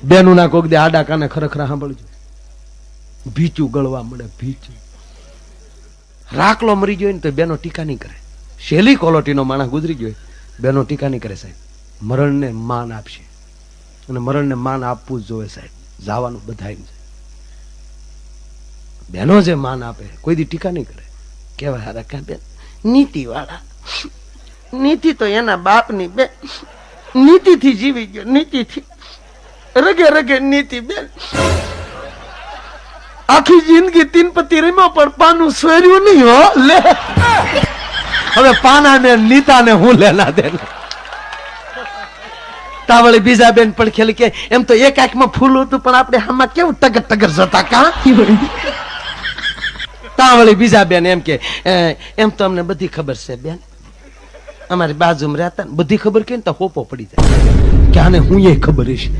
બેનું ના કોક દે આડા કાને ખરેખર સાંભળજો, ભીચું ગળવા મળે, ભીચું. રાખલો મરી ગયો ને તો બેનો ટીકા નહીં કરે. શેલી ક્વોલિટીનો માણસ ગુજરી ગયો, બેનો ટીકા નહીં કરે સાહેબ. મરણને માન આપશે, અને મરણને માન આપવું જ જોઈએ સાહેબ. જવાનું બધાય છે. બેનો જે માન આપે કોઈ દી ટીકા નહીં કરે. કેવાય હારા ક્યાં બેન નીતિ વાળા, નીતિ તો એના બાપની બે, નીતિથી જીવી ગયો, નીતિથી રગે રગે નીતિ બેન. આખી જિંદગી તીન પતિ રમ્યો પણ પાનું સ્વેર્યું નહીં હો. લે હવે પાના ને નીતા ને હું લેના દેના. તાવળી બીજા બેન પણ ખેલી કે એમ તો એક આંખમાં ફૂલ હતું પણ આપણે આમાં કેવું ટગર ટગર જતા કા. તાવળી બીજા બેન એમ કે એમ તો અમને બધી ખબર છે બેન, અમારી બાજુમાં રહેતા બધી ખબર કે ને તો હોપો પડી જાય કે આને હું એ ખબર હશે.